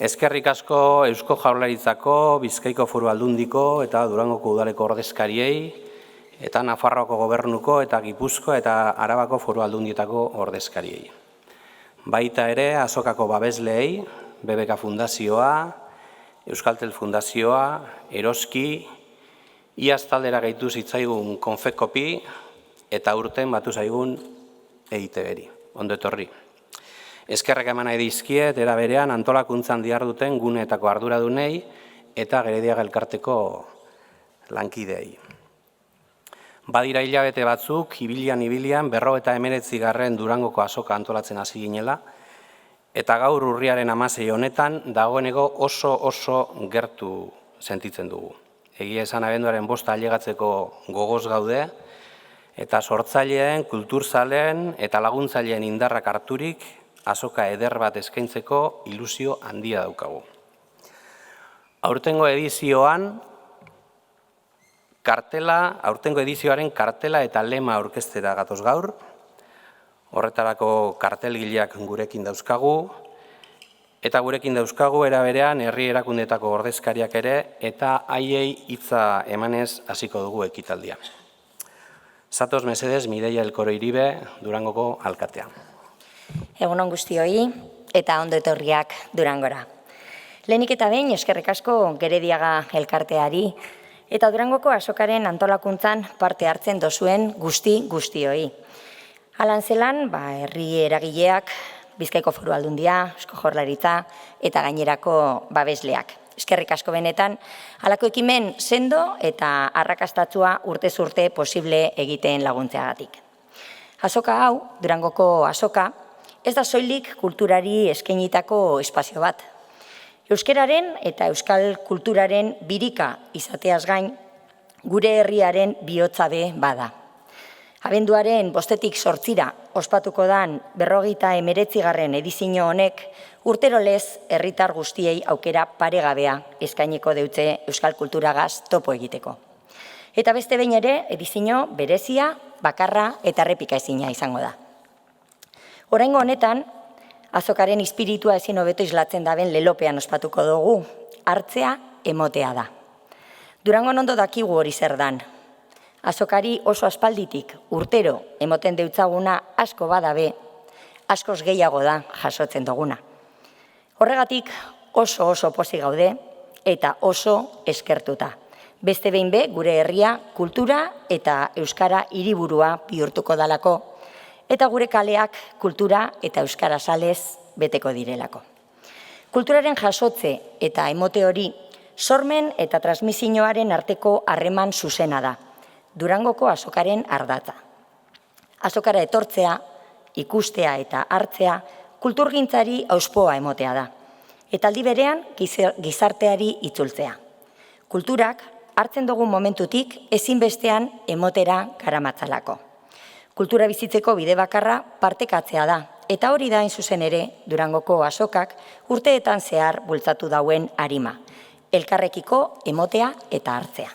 Eskerrik asko Eusko Jaurlaritzako, Bizkaiko Foru Aldundiko eta Durangoko Udaleko ordezkariei, eta Nafarroako Gobernuko eta Gipuzkoa eta Arabako Foru Aldundietako ordezkariei. Baita ere, Azokako babesleei, BBK Fundazioa, Euskaltel Fundazioa, Eroski, iaz taldera gehitu zitzaigun Konfekopi eta urten batu zaigun EITB-ri. Ondo etorri. Eskerrak eman nahi dizkiet, era berean antolakuntzan diharduten guneetako arduradunei eta Gerediaga elkarteko lankideei. Badira hilabete batzuk, ibilian 59. Durangoko azoka antolatzen hasi ginela, eta gaur urriaren 16 honetan dagoeneko oso gertu sentitzen dugu. Egia esan abenduaren 5 ailegatzeko gogoz gaude, eta sortzaileen, kulturzaleen eta laguntzaileen indarrak harturik azoka eder bat eskaintzeko ilusio handia daukagu. Aurtengo edizioaren kartela eta lema aurkeztera gatoz gaur. Horretarako kartelgileak gurekin dauzkagu, eta gurekin dauzkagu era berean herri erakundetako ordezkariak ere, eta haiei hitza emanez hasiko dugu ekitaldia. Zatoz mesedez, Mireia Elkoro Iribe, Durangoko alkatea. Egunon guztioi eta ondo etorriak Durangora. Lehenik eta behin eskerrik asko Gerediaga elkarteari eta Durangoko azokaren antolakuntzan parte hartzen dozuen guztioi. Halan zelan, herri eragileak, Bizkaiko Foru Aldundia, Eusko Jaurlaritza eta gainerako babesleak. Eskerrik asko benetan, halako ekimen sendo eta arrakastatsua urtez urte posible egiten laguntzeagatik. Azoka hau, Durangoko azoka, ez da soilik kulturari eskainitako espazio bat. Euskeraren eta euskal kulturaren birika izateaz gain, gure herriaren bihotzabe bada. Abenduaren 5-tik 8 ospatuko dan 59. edizio honek urterolez herritar guztiei aukera paregabea eskainiko deutze euskal kulturagaz topo egiteko. Eta beste behin ere, edizio berezia, bakarra eta errepika ezina izango da. Oraingo honetan, azokaren espiritua ezin hobeto islatzen daben lelopean ospatuko dugu, hartzea emotea da. Durangon ondo dakigu hori zer dan. Azokari oso aspalditik urtero emoten deutzaguna asko badabe, askoz gehiago da jasotzen duguna. Horregatik oso pozik gaude eta oso eskertuta. Beste behin be gure herria kultura eta euskara hiriburua bihurtuko dalako eta gure kaleak kultura eta euskara salez beteko direlako. Kulturaren jasotze eta emote hori sormen eta transmisioaren arteko harreman zuzena da. Durangoko azokaren ardatza. Azokara etortzea, ikustea eta hartzea kulturgintzari auspoa emotea da. Eta aldi berean gizarteari itzultzea. Kulturak hartzen dugun momentutik ezinbestean emotera garamatzalako. Kultura bizitzeko bide bakarra partekatzea da. Eta hori da hain zuzen ere Durangoko azokak urteetan zehar bultzatu dauen arima. Elkarrekiko emotea eta hartzea.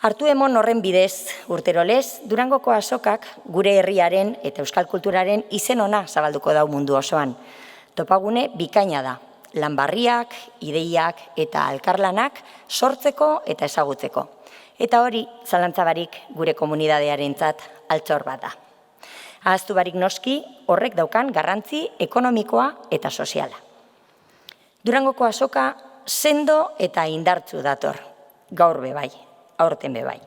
Hartu emon horren bidez, urterolez, Durangoko azokak gure herriaren eta euskal kulturaren izen ona zabalduko dau mundu osoan. Topagune bikaina da, lanbarriak, ideiak eta alkarlanak sortzeko eta ezagutzeko. Eta hori, zalantzabarik gure komunidadearentzat altxor bat da. Ahaztu barik noski, horrek daukan garrantzi ekonomikoa eta soziala. Durangoko azoka sendo eta indartzu dator, gaur bebai. Aurten bebai.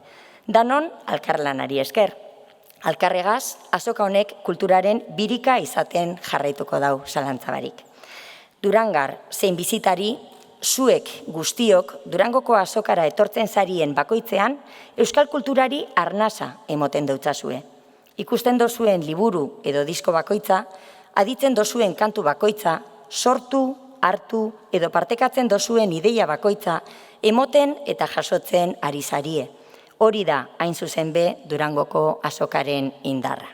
Danon alkarlanari esker. Alkarregaz, azoka honek kulturaren birika izaten jarraituko dau zalantzabarik. Durangar zein bizitari, zuek guztiok Durangoko azokara etortzen zarien bakoitzean, euskal kulturari arnasa emoten deutzazue. Ikusten dozuen liburu edo disko bakoitza, aditzen dozuen kantu bakoitza, sortu, hartu edo partekatzen dozuen ideia bakoitza, emoten eta jasotzen ari zarie. Hori da, hain zuzen be, Durangoko azokaren indarra.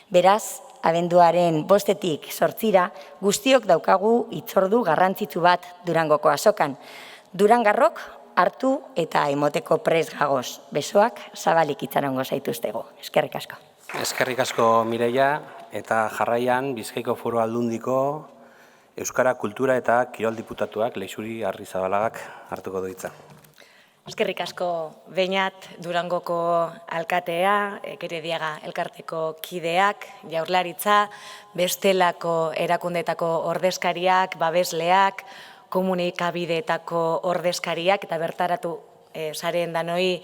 Beraz, abenduaren 5-tik 8 guztiok daukagu hitzordu garrantzitsu bat Durangoko azokan. Durangarrok hartu eta emoteko prest gagoz. Besoak zabalik itxarongo zaituztego. Eskerrik asko. Eskerrik asko Mireia, eta jarraian Bizkaiko Foru Aldundiko Euskara Kultura eta Kirol Diputatuak Leixuri Arrizabalagak hartuko du hitza. Eskerrik asko Beñat, Durangoko alkatea, Gerediaga elkarteko kideak, Jaurlaritza, bestelako erakundetako ordezkariak, babesleak, komunikabideetako ordezkariak eta bertaratu zaren danoi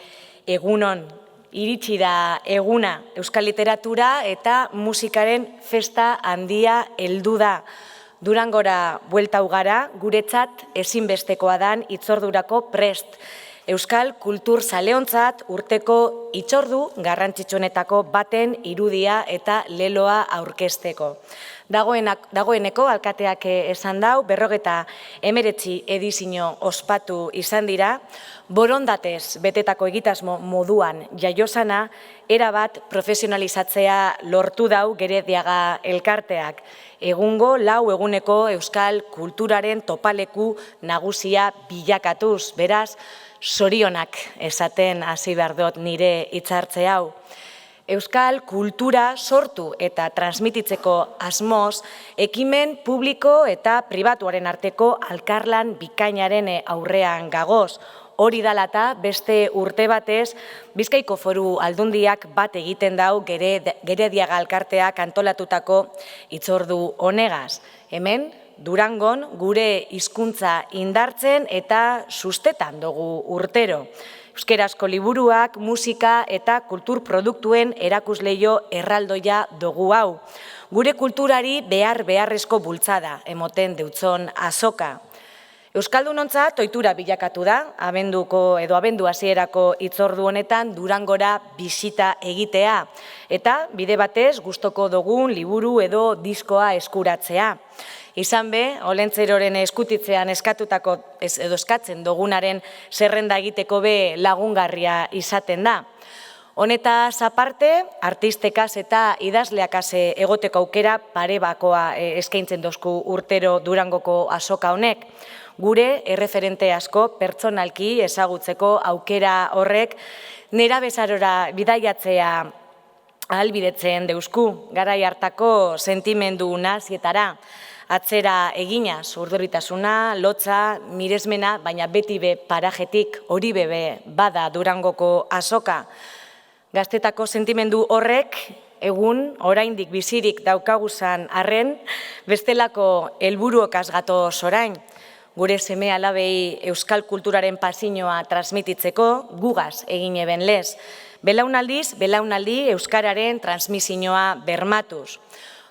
egunon iritsi da eguna euskal literatura eta musikaren festa handia heldu da. Durangora bueltau gara, guretzat ezinbestekoa dan hitzordurako prest. Euskal kultur zaleontzat urteko hitzordu garrantzitsuenetako baten irudia eta leloa aurkezteko. Dagoeneko alkateak esan dau, 59 edizio ospatu izan dira, borondatez betetako egitasmo moduan jaiosana, erabat profesionalizatzea lortu dau Gerediaga elkarteak. Egungo 4 eguneko euskal kulturaren topaleku nagusia bilakatuz, beraz, sorionak esaten hasi behar dut nire hitzartze hau. Euskal kultura sortu eta transmititzeko asmoz, ekimen publiko eta pribatuaren arteko elkarlan bikainaren aurrean gagoz. Hori dalata beste urte batez, Bizkaiko Foru Aldundiak bat egiten dau Gerediaga elkarteak antolatutako hitzordu honegaz. Hemen, Durangon gure hizkuntza indartzen eta sustetan dugu urtero. Euskerazko liburuak, musika eta kultur produktuen erakusleio erraldoia dugu hau. Gure kulturari beharrezko bultzada emoten deutzon azoka. Euskaldunontzat ohitura bilakatu da, abendu hasierako hitzordu honetan Durangora bisita egitea, eta bide batez gustoko dugun liburu edo diskoa eskuratzea. Izan be, Olentzeroren eskutitzean eskatzen dugunaren zerrenda egiteko be lagungarria izaten da. Honetaz aparte, artistekaz eta idazleakaz egoteko aukera parebakoa eskaintzen dozku urtero Durangoko azoka honek. Gure erreferente asko pertsonalki ezagutzeko aukera horrek nerabezarora bidaiatzea ahalbidetzen deusku, garai hartako sentimendu nazietara, atzera eginaz, urduritasuna, lotza, miresmena, baina beti be parajetik hori bebe bada Durangoko azoka. Gaztetako sentimendu horrek, egun, oraindik bizirik daukaguzan arren, bestelako helburuokaz gatoz orain. Gure seme alabei euskal kulturaren pasioa transmititzeko gugaz egin eben lez. Belaunaldi euskararen transmisioa bermatuz.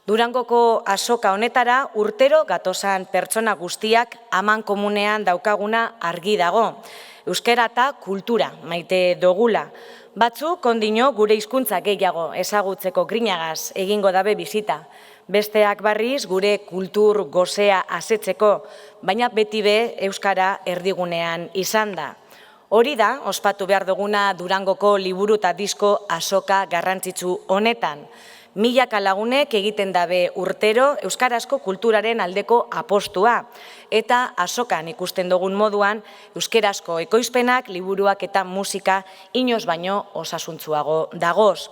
Durangoko azoka honetara urtero gatozan pertsona guztiak aman komunean daukaguna argi dago. Euskara eta kultura maite dogula. Batzuk kondino gure hizkuntza gehiago ezagutzeko grinagaz egingo dabe bizita. Besteak barriz gure kultur gozea asetzeko, baina beti be euskara erdigunean izan da. Hori da, ospatu behar duguna Durangoko liburu eta disko azoka garrantzitsu honetan. Milaka lagunek egiten dabe urtero euskarazko kulturaren aldeko apostua. Eta azokan ikusten dugun moduan, euskarazko ekoizpenak, liburuak eta musika inoz baino osasuntzuago dagoz.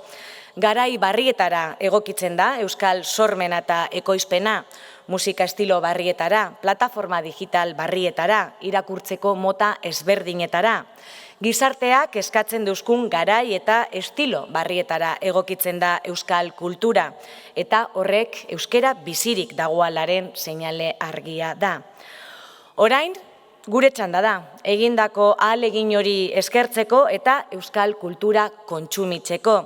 Garai barrietara egokitzen da euskal sormena eta ekoizpena, musika estilo barrietara, plataforma digital barrietara, irakurtzeko mota ezberdinetara. Gizarteak eskatzen duzkun garai eta estilo barrietara egokitzen da euskal kultura, eta horrek euskera bizirik dagoalaren seinale argia da. Orain, gure txanda da, egindako ahalegin hori eskertzeko eta euskal kultura kontsumitzeko.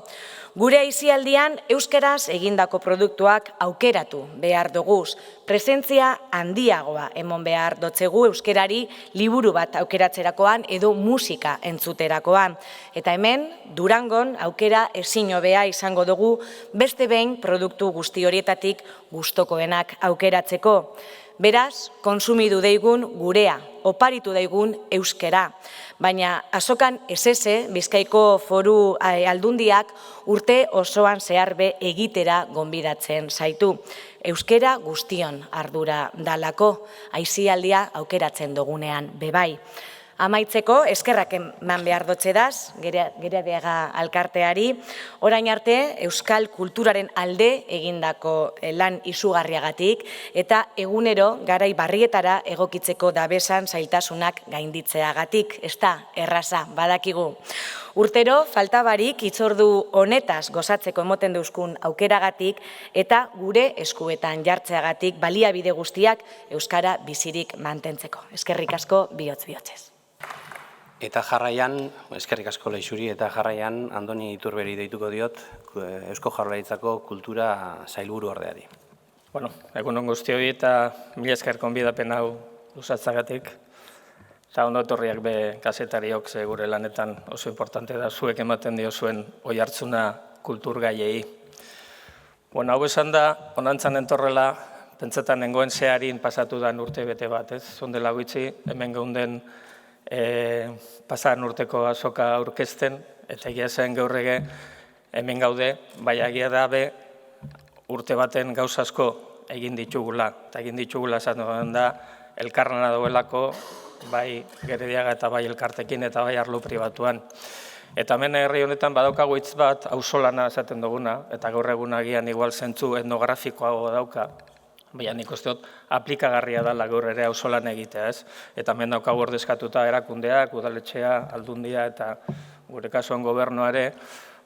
Gure aisialdian euskeraz egindako produktuak aukeratu behar duguz. Presentzia handiagoa emon behar dotzegu euskerari liburu bat aukeratzerakoan edo musika entzuterakoan. Eta hemen, Durangon aukera ezin hobea izango dugu beste behin produktu guzti horietatik gustokoenak aukeratzeko. Beraz, konsumidu daigun gurea, oparitu daigun euskera. Baina azokan esese, Bizkaiko Foru Aldundiak urte osoan zeharbe egitera gonbidatzen zaitu. Euskera guztion ardura dalako, aisialdia aukeratzen dugunean bebai. Amaitzeko, eskerrak eman behar dotxedaz, Gerediaga alkarteari, orain arte euskal kulturaren alde egindako lan izugarriagatik eta egunero garai barrietara egokitzeko dabesan zailtasunak gainditzeagatik, ez da erraza badakigu. Urtero, faltabarik hitzordu honetaz gozatzeko emoten deuskun aukeragatik eta gure eskuetan jartzeagatik baliabide guztiak euskara bizirik mantentzeko. Eskerrik asko bihotz-bihotzez. Eta jarraian, eskerrik asko Leixuri, eta jarraian Andoni Iturberi deituko diot Eusko Jaurlaritzako kultura sailburu ordeari. Bueno, egun on guztioi eta mila esker gonbidapen hau luzatzagatik. Eta ondo etorriak be kazetariok ze gure lanetan oso importante da zuek ematen diozuen oihartzuna kulturgaiei. Bueno, hau esan da, honantzan entorrela, pentsetan nengoen zeharin pasatu da urte bete bat, ez? Zondela gutxi, hemen geunden pasaran urteko azoka aurkezten, eta egia zen gaurrege hemen gaude, bai egia da be urte baten gauza asko egin ditugula. Eta egin ditugula esan da, elkarrana dauelako, bai Gerediaga eta bai elkartekin eta bai arlo pribatuan. Eta hemen herri honetan badaukagu hitz bat, auzolana esaten duguna, eta gaur egun agian igual zentzu etnografikoago dauka, baina nik uste dut aplikagarria dela gaur ere auzolan egitea, ez? Eta hemen daukagu ordezkatuta erakundeak, udaletxea, aldundia eta gure kasuan gobernua ere,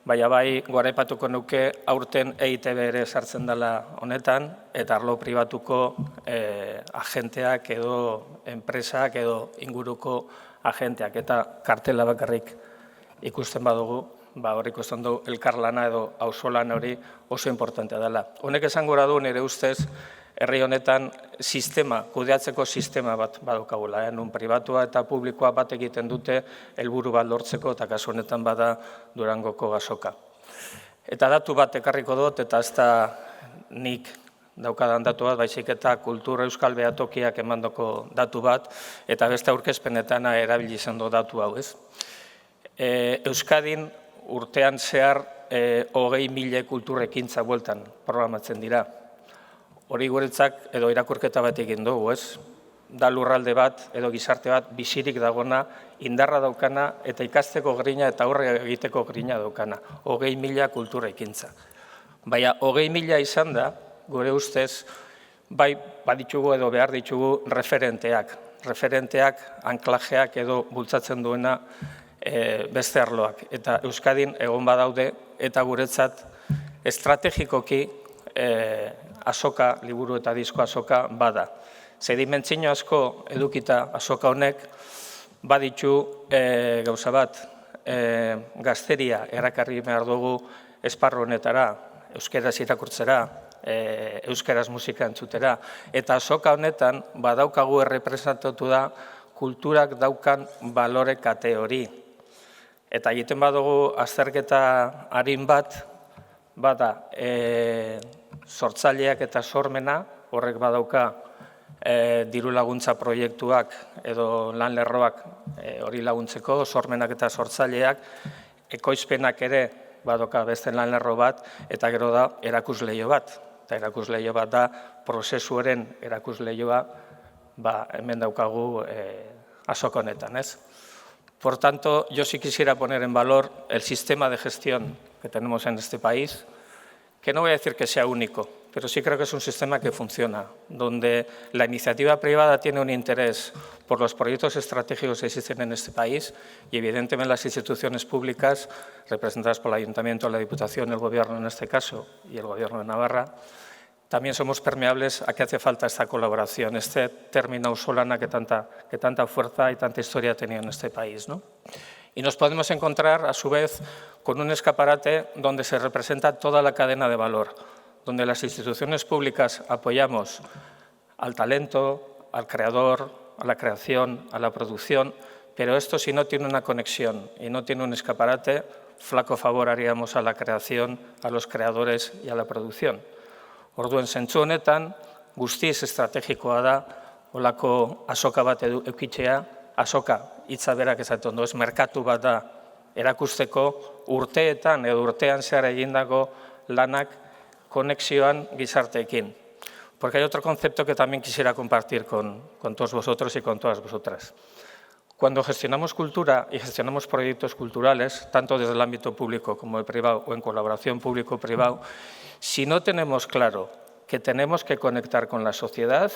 baina bai goraipatuko nuke aurten EITB ere sartzen dela honetan, eta arlo pribatuko agenteak edo enpresak edo inguruko agenteak, eta kartela bakarrik ikusten badugu, hor ikusten du elkarlana edo auzolan hori oso importantea dela. Honek esan gora du nire ustez, herri honetan kudeatzeko sistema bat badaukagula, nun pribatua eta publikoa bat egiten dute helburu bat lortzeko, eta kasu honetan bada Durangoko azoka. Eta datu bat ekarriko dut, eta ez da nik daukadan datu bat, baizik eta kultura euskal behatokiak emandoko datu bat, eta beste aurkezpenetan erabili izan du datu hau, ez? Euskadin urtean zehar 20.000 kulturekintza bueltan programatzen dira. Hori guretzak edo irakurketa bat egin dugu, ez? Da lurralde bat edo gizarte bat bizirik dagona, indarra daukana eta ikasteko grina eta aurre egiteko grina daukana. 20.000 kulturekintza. Baina 20.000 izan da, gure ustez, bai baditugu edo behar ditugu referenteak. Referenteak, anklajeak edo bultzatzen duena beste arloak. Eta Euskadin egon badaude eta guretzat estrategikoki azoka, liburu eta disko azoka bada. Sedimentzio asko edukita azoka honek baditu gauza bat, gazteria erakarri behar dugu esparru honetara, euskeraz irakurtzera, euskeraz musika entzutera, eta azoka honetan badaukagu errepresentatu da kulturak daukan balore kate hori. Eta egiten badugu azterketa harin bat, bada sortzaileak eta sormena, horrek badauka diru laguntza proiektuak edo lan lerroak hori laguntzeko, sormenak eta sortzaileak, ekoizpenak ere badoka beste lan lerro bat, eta gero da erakusleio bat. Eta erakusleio bat da prozesuaren erakusleioa hemen daukagu azoka honetan, ez? Por tanto, yo sí quisiera poner en valor el sistema de gestión que tenemos en este país, que no voy a decir que sea único, pero sí creo que es un sistema que funciona, donde la iniciativa privada tiene un interés por los proyectos estratégicos que existen en este país y evidentemente las instituciones públicas, representadas por el Ayuntamiento, la Diputación, el Gobierno en este caso y el Gobierno de Navarra, también somos permeables a que hace falta esta colaboración, este término auzolana que tanta fuerza y tanta historia ha tenido en este país, ¿no? Y nos podemos encontrar, a su vez, con un escaparate donde se representa toda la cadena de valor, donde las instituciones públicas apoyamos al talento, al creador, a la creación, a la producción, pero esto si no tiene una conexión y no tiene un escaparate, flaco favor haríamos a la creación, a los creadores y a la producción. Orduen zentzu honetan, guztiz estrategikoa da, holako azoka bat edukitzea, azoka hitza berak esaten du, ez merkatu bat da erakusteko urteetan edo urtean zehar egindako lanak konexioan gizarteekin. Porque hay otro concepto que también quisiera compartir con todos vosotros y con todas vosotras. Cuando gestionamos cultura y gestionamos proyectos culturales, tanto desde el ámbito público como el privado o en colaboración público-privado, si no tenemos claro que tenemos que conectar con la sociedad,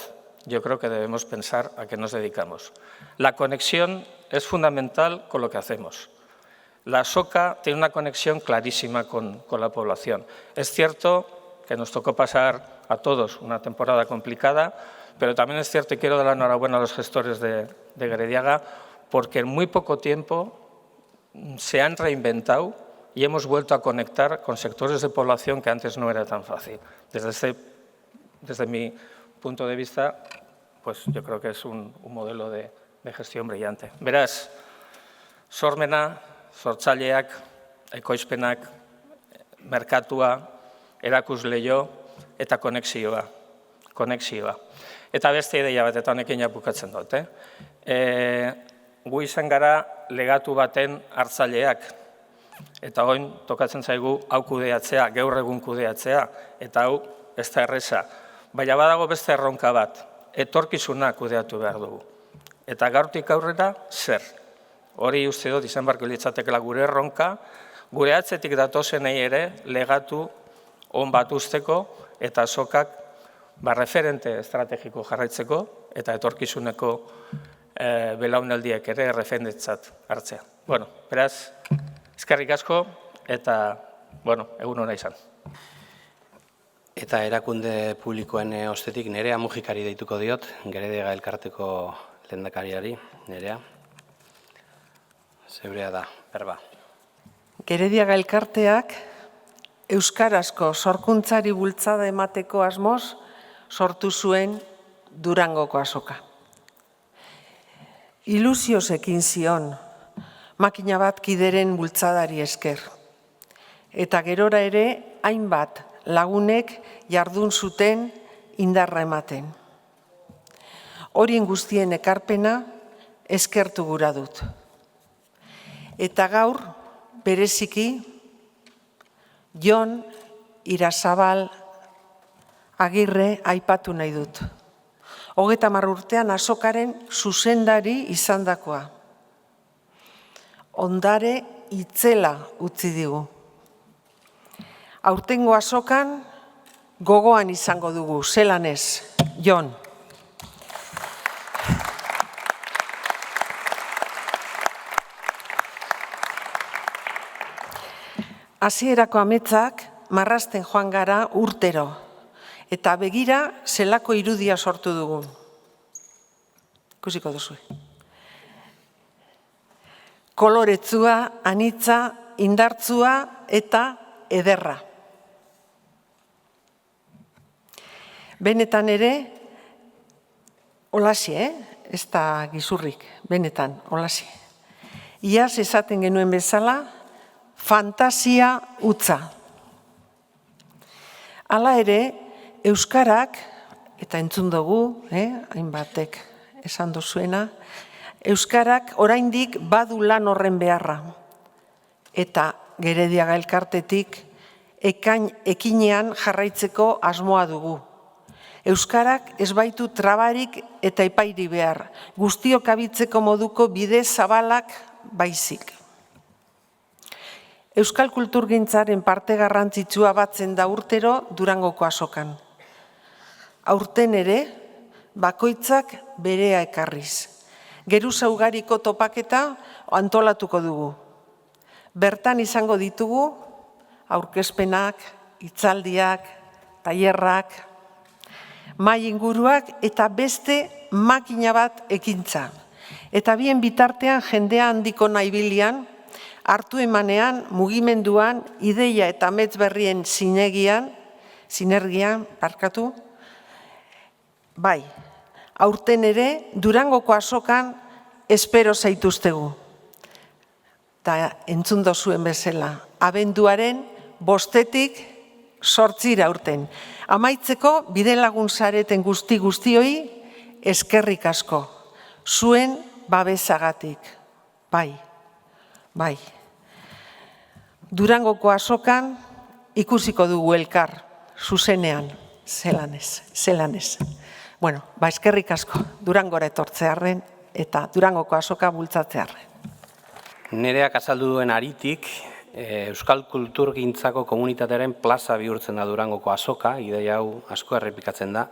yo creo que debemos pensar a qué nos dedicamos. La conexión es fundamental con lo que hacemos. La Asoka tiene una conexión clarísima con la población. Es cierto que nos tocó pasar a todos una temporada complicada, pero también es cierto, y quiero dar la enhorabuena a los gestores de Gerediaga, porque en muy poco tiempo se han reinventado y hemos vuelto a conectar con sectores de población que antes no era tan fácil. Desde mi punto de vista, pues yo creo que es un modelo de gestión brillante. Beraz, sormena, sortzaileak, ekoizpenak, merkatua, erakusleio eta konexioa. Eta beste ideia bat, eta honekin bukatzen dut. Gu izan gara legatu baten hartzaileak, eta orain tokatzen zaigu hau kudeatzea, gaur egun kudeatzea, eta hau ez da erreza. Baina badago beste erronka bat, etorkizuna kudeatu behar dugu. Eta gaurtik aurrera, zer? Hori uste dut izan barko litzatekela gure erronka, gure atzetik datozenei ere legatu on bat usteko eta Asokak referente estrategiko jarraitzeko eta etorkizuneko belaunaldiek ere referentetzat hartzea. Beraz, eskerrik asko eta egun ona izan. Eta erakunde publikoen ostetik Nerea Mujikari deituko diot, Gerediaga elkarteko lehendakariari, Nerea. Zeurea da, berba. Gerediaga elkarteak euskarazko sorkuntzari bultzada emateko asmoz sortu zuen Durangoko Asoka. Ilusioz ekin zion, makina bat kideren bultzadari esker. Eta gerora ere, hainbat lagunek jardun zuten indarra ematen. Horien guztien ekarpena eskertu gura dut. Eta gaur, bereziki, Jon Irasabal Agirre aipatu nahi dut. 30 urtean Asokaren zuzendari izandakoa. Ondare itzela utzi digu. Aurtengo Asokan gogoan izango dugu, zelan ez, Jon. Hasierako ametsak marrazten joan gara urtero, eta begira zelako irudia sortu dugu. Ikusiko duzu. Koloretsua, anitza, indartzua eta ederra. Benetan ere, holaxe, ez da gizurrik, benetan, holaxe. Iaz esaten genuen bezala, fantasia hutsa. Hala ere, euskarak, eta entzun dugu, hainbatek esan duzuena, euskarak oraindik badu lan horren beharra. Eta Gerediaga elkartetik ekinean jarraitzeko asmoa dugu. Euskarak ez baitu trabarik eta epairi behar, guztiok abitzeko moduko bide zabalak baizik. Euskal kulturgintzaren parte garrantzitsua batzen da urtero Durangoko Asokan. Aurten ere, bakoitzak berea ekarriz. Geruza ugariko topaketa antolatuko dugu. Bertan izango ditugu aurkezpenak, hitzaldiak, tailerrak, mahai inguruak eta beste makina bat ekintza. Eta bien bitartean jendea handiko naibilian, hartu emanean, mugimenduan, ideia eta amets berrien sinergian, bai, aurten ere Durangoko Asokan espero zaituztegu. Eta entzun dozuen bezala, abenduaren 5-tik 8 aurten. Amaitzeko bidelagun zareten guztioi eskerrik asko. Zuen babesagatik. Bai. Durangoko Asokan ikusiko dugu elkar, zuzenean, zelan ez. Eskerrik asko, Durangora etortzearren. eta Durangoko azoka bultzatzearren. Nereak azaldu duen aritik, Euskal Kulturgintzako komunitatearen plaza bihurtzen da Durangoko azoka, ideia hau asko errepikatzen da.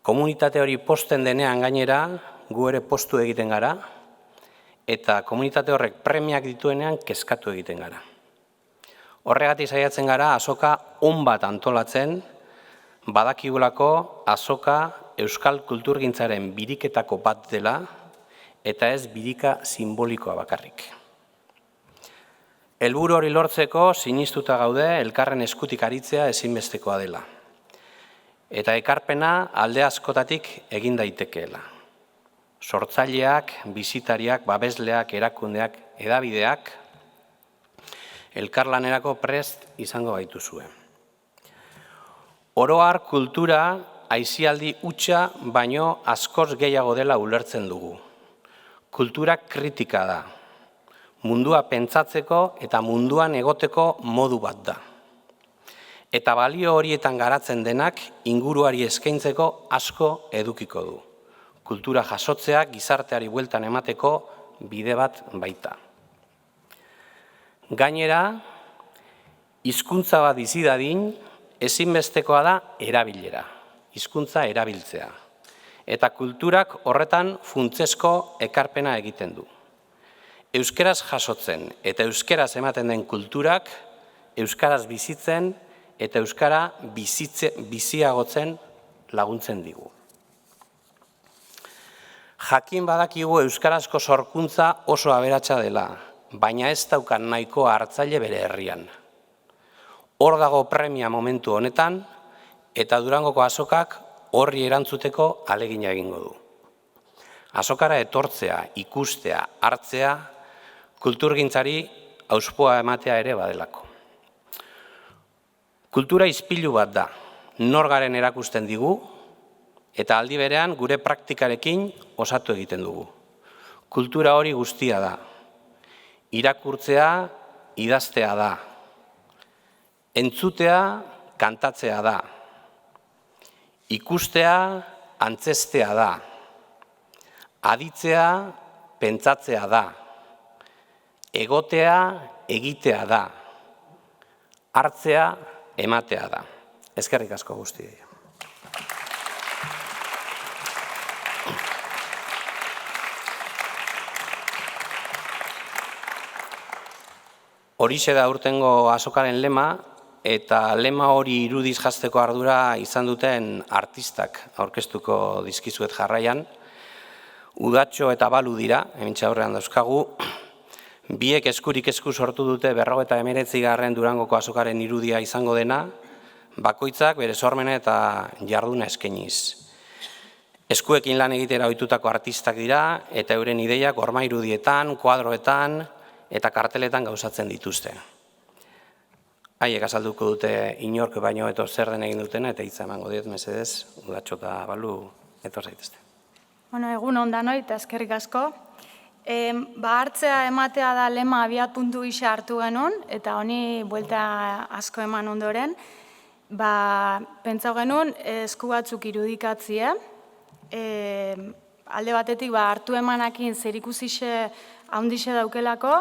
Komunitate hori posten denean gainera, gu ere postu egiten gara, eta komunitate horrek premiak dituenean kezkatu egiten gara. Horregatik saiatzen gara azoka on bat antolatzen, badakigulako azoka Euskal Kulturgintzaren biriketako bat dela, eta ez birika simbolikoa bakarrik. Helburu hori lortzeko sinistuta gaude elkarren eskutik aritzea ezinbestekoa dela. Eta ekarpena alde askotatik egin daitekeela. Sortzaileak, bisitariak, babesleak, erakundeak, hedabideak, elkarlanerako prest izango gaituzue. Oro har kultura aisialdi hutsa baino askoz gehiago dela ulertzen dugu. Kultura kritika da. Mundua pentsatzeko eta munduan egoteko modu bat da. Eta balio horietan garatzen denak inguruari eskaintzeko asko edukiko du. Kultura jasotzea gizarteari bueltan emateko bide bat baita. Gainera, hizkuntza bat bizi dadin, ezinbestekoa da erabilera, hizkuntza erabiltzea. Eta kulturak horretan funtsezko ekarpena egiten du. Euskeraz jasotzen eta euskeraz ematen den kulturak, euskaraz bizitzen eta euskara biziagotzen laguntzen digu. Jakin badakigu euskarazko sorkuntza oso aberatsa dela, baina ez daukan nahiko hartzaile bere herrian. Hor dago premia momentu honetan, eta Durangoko azokak horri erantzuteko ahalegina egingo du. Azokara etortzea, ikustea, hartzea, kulturgintzari hauspoa ematea ere badelako. Kultura ispilu bat da, nor garen erakusten digu, eta aldi berean gure praktikarekin osatu egiten dugu. Kultura hori guztia da. Irakurtzea, idaztea da. Entzutea, kantatzea da. Ikustea, antzestea da. Aditzea, pentsatzea da. Egotea, egitea da. Hartzea, ematea da. Eskerrik asko guztiei. Horixe da aurtengo azokaren lema, eta lema hori irudiz jazteko ardura izan duten artistak aurkeztuko dizkizuet jarraian. Udatxo eta Balu dira, hementxe aurrean dauzkagu. Biek eskurik esku sortu dute 59. Durangoko azokaren irudia izango dena, bakoitzak bere sormena eta jarduna eskainiz. Eskuekin lan egitera ohitutako artistak dira, eta euren ideiak horma irudietan, kuadroetan eta karteletan gauzatzen dituzte. Haiek azalduko dute inork baino eto zer den egin dutena, eta hitza emango diet mesedez, Udatxo eta Balu etor zaitezte. Egun on danoi eta eskerrik asko. Hartzea ematea da lema abiat puntu gisa hartu genuen, eta honi buelta asko eman ondoren, pentsau genuen esku batzuk irudikatzea, alde batetik hartu emanakin zerikusixe haundixe daukelako,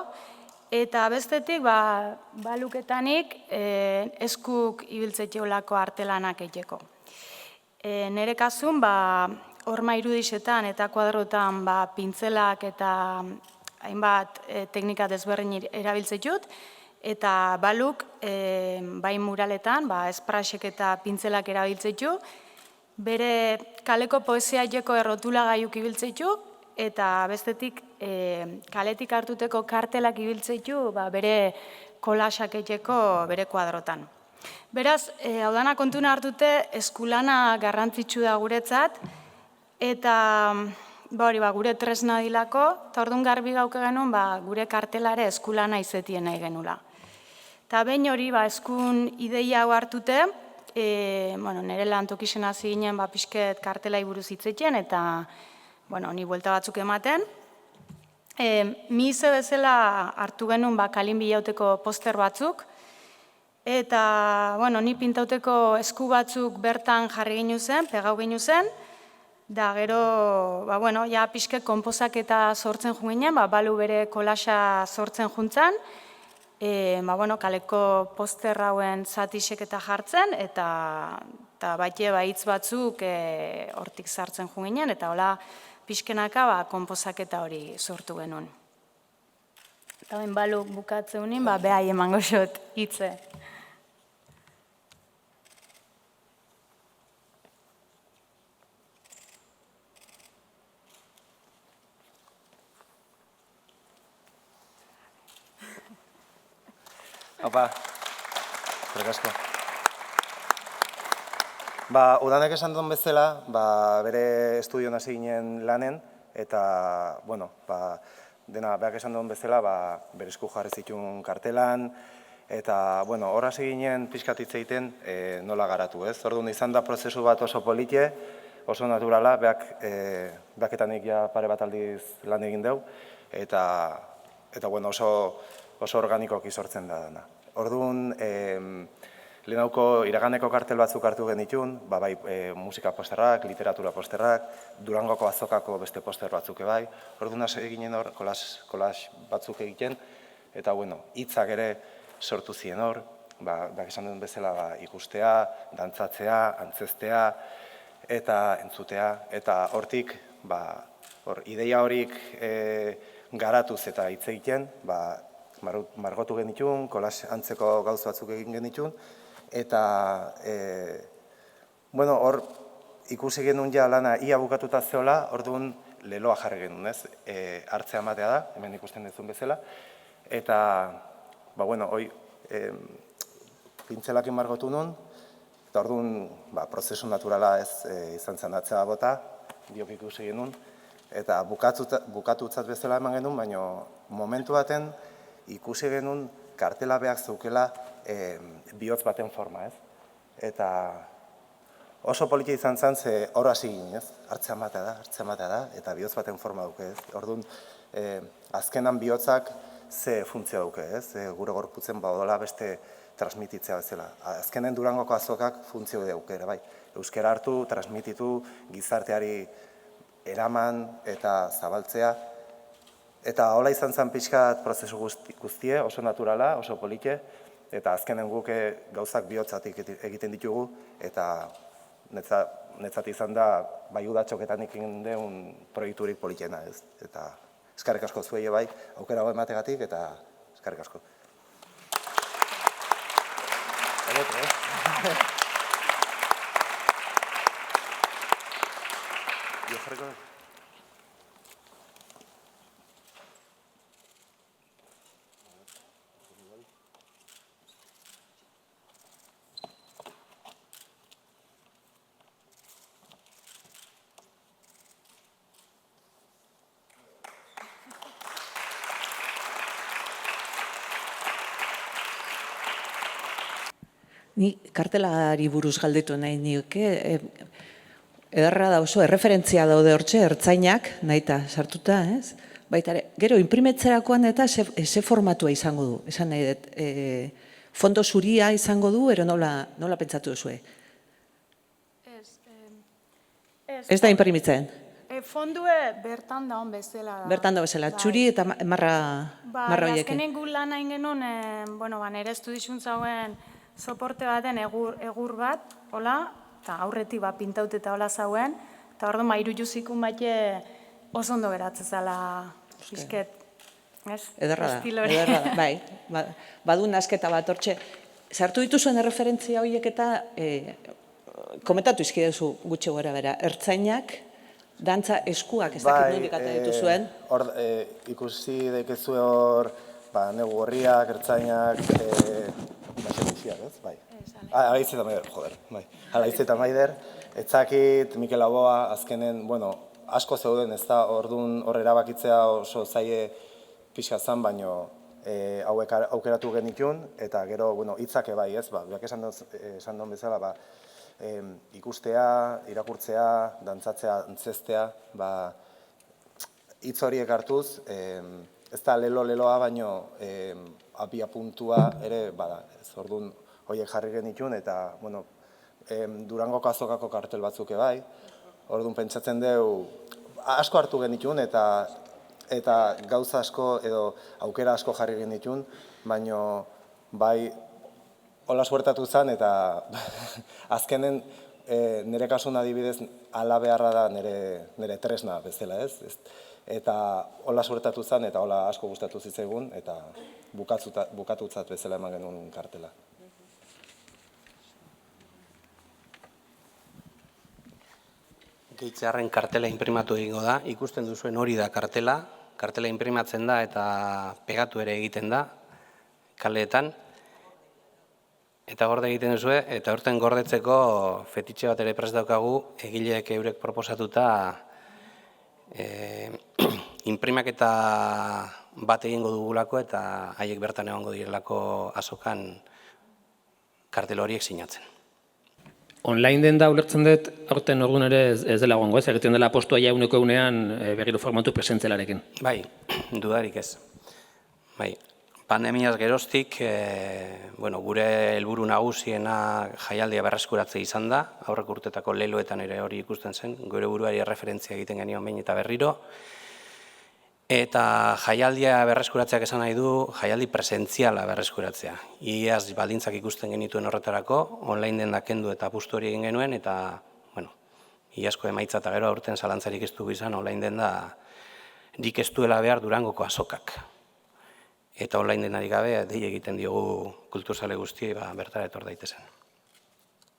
eta bestetik baluketanik eskuk ibiltzetxeolako artelanak egiteko. Nere kasun, horma irudixetan eta kuadrotan pintzelak eta hainbat teknika desberdin erabiltzetut, eta baluk bai muraletan, espraxek eta pintzelak erabiltzetu, bere kaleko poesia jeko errotula gaiuk ibiltzetu, eta bestetik kaletik hartuteko kartelak ibiltzetu bere kolasak egiteko bere kuadrotan. Beraz, hau dana kontuna hartute eskulana garrantzitsu da guretzat, eta gure tresna dilako, eta orduan garbi gauke genuen gure kartelare eskulana izetien nahi genula. Eta behin hori eskun ideia hau hartute, nire lan tokixen hasi ginen pixket kartelai buruz hitzetien, eta ni buelta batzuk ematen. Mi ize bezala hartu genuen kalin bilauteko poster batzuk, eta ni pintauteko esku batzuk bertan jarri ginu zen, pegau ginu zen, Da gero, bueno, ja pixket konposaketa sortzen junginen, balu bere kolaxa sortzen juntzan, bueno, kaleko poster hauen zatisek eta jartzen, eta baite hitz batzuk hortik sartzen junginen, eta hola pixkenaka konposaketa hori sortu genuen. Eta bain balu bukatzen unin, behai emango xot hitze. Opa, eskerrik asko. Udanek esan duen bezala, bere estudioan hasi ginen lanen, eta, bueno, dena, beak esan duen bezala, bere esku jarri zituen kartelan, eta, bueno, hor hasi ginen pixkat hitz egiten nola garatu, ez? Orduan izan da prozesu bat oso polite, oso naturala, beaketanik ja pare bat aldiz lan egin deu, eta, bueno, oso organikoki sortzen da dena. Orduan, lehenauko iraganeko kartel batzuk hartu genitun, bai musika posterrak, literatura posterrak, Durangoko azokako beste poster batzuk bai. Orduan hasi ginen hor, kolas batzuk egiten, eta bueno, hitzak ere sortu ziren hor, esan duen bezala ikustea, dantzatzea, antzestea, eta entzutea, eta hortik, ideia horik garatuz eta hitz egiten, margotu genitun, kolas antzeko gauz batzuk egin genitun, eta, bueno, hor ikusi genuen ja lana ia bukatuta zeola, orduan leloa jarri genuen, ez? Hartzea ematea da, hemen ikusten duzun bezala, eta, bueno, hoi, pintzelakin margotu nuen, eta orduan, prozesu naturala ez izan zen atzea bota, biok ikusi genuen, eta bukatutzat bezala eman genuen, baina momentu baten, ikusi genuen kartela behar zeukela bihotz baten forma, ez? Eta oso politia izan zen, ze hor hasi ginen, ez? Hartzea matea da, eta bihotz baten forma duke, ez? Orduan, azkenan bihotzak ze funtzio duke, ez? Gure gorputzen badola beste transmititzea bezala. Azkenen Durangoko azokak funtzio duke, ere bai. Euskara hartu, transmititu, gizarteari eraman eta zabaltzea. Eta hola izan zen pixkat prozesu guztie, oso naturala, oso polite, eta azkenen guke gauzak bihotzatik egiten ditugu, eta netzat izan da, bai udatxoketan egin deun proiekturik politena, ez. Eta eskerrik asko zuei bai, aukera hau emategatik, eta eskerrik asko. Ni kartelari buruz galdetu nahi nioke, ederra da oso, erreferentzia daude hortxe, ertzainak, nahita sartuta, ez? Baita ere, gero, imprimetzerakoan eta ze formatua izango du, esan nahi dut, fondo zuria izango du, ero nola pentsatu duzue? Ez da imprimitzen? Fondue bertan daun bezala da. Bertan da bezala, txuri eta marra horiekin. Azkenen gu lan hain genuen, nire estudixuntzauen soporte baten egur bat, hola, eta aurretik pintaut eta hola zauen, eta ordu mairu juzikun bate oso ondo geratzen zela pixket, ederra da, bai. Badu nasketa bat, hortxe, sartu dituzuen erreferentzia horiek eta komentatu izkidezu gutxe gora bera, ertzainak, dantza eskuak ez dakit nondik ata dituzuen. Hor, ikusi dekezu hor, negu gorriak, ertzainak, bai. Alaitz eta Maider, joder, bai. Alaitz eta Maider, etzakit, Mikel Aboa, azkenen, bueno, asko zeuden, ez da, orduan hor erabakitzea oso zaie pixka zan, baino aukeratu genitun, eta gero, bueno, hitzake bai, ez, beak esan duen bezala, ikustea, irakurtzea, dantzatzea, antzestea, hitz horiek hartuz, ez da leloa, baino abia puntua ere, bada, ez, orduan, horiek jarri genitun, eta, bueno, Durangoko azokako kartel batzuke bai, Orduan pentsatzen dugu, asko hartu genitun eta gauza asko edo aukera asko jarri genitun, baina bai hola suertatu zen eta azkenen nire kasun adibidez ala beharra da nire tresna bezala ez. Eta hola suertatu zen eta hola asko gustatu zitzaigun eta bukatutzat bezala eman genuen kartela. Gehitzearren kartela inprimatu egingo da, ikusten duzuen hori da kartela inprimatzen da eta pegatu ere egiten da kaleetan. Eta gorde egiten duzue, eta horten gordetzeko fetitxe bat ere prest daukagu, egileek eurek proposatuta inprimaketa bat egingo dugulako eta haiek bertan egongo direlako azokan kartel horiek sinatzen. Online den da ulertzen dut, aurten orduan ere ez dela gongo, ez? Egiten dela postua jauneko egunean berriro formatu presentzelarekin. Bai, dudarik ez. Bai, pandemiaz geroztik, gure helburu nagusiena jaialdia berreskuratzea izan da, aurrek urtetako leloetan ere hori ikusten zen, gure buruari referentzia egiten genion behin eta berriro. Eta jaialdia berreskuratzeak esan nahi du, jaialdi presentziala berreskuratzea. Iaz baldintzak ikusten genituen horretarako, online den kendu eta apustu hori egin genuen, eta, iazko emaitza eta gero aurten zalantzarik ez dugu izan, online den da, dik ez duela behar Durangoko azokak. Eta online denari gabe, dei egiten diogu kulturzale guztiei bertara etor daitezen.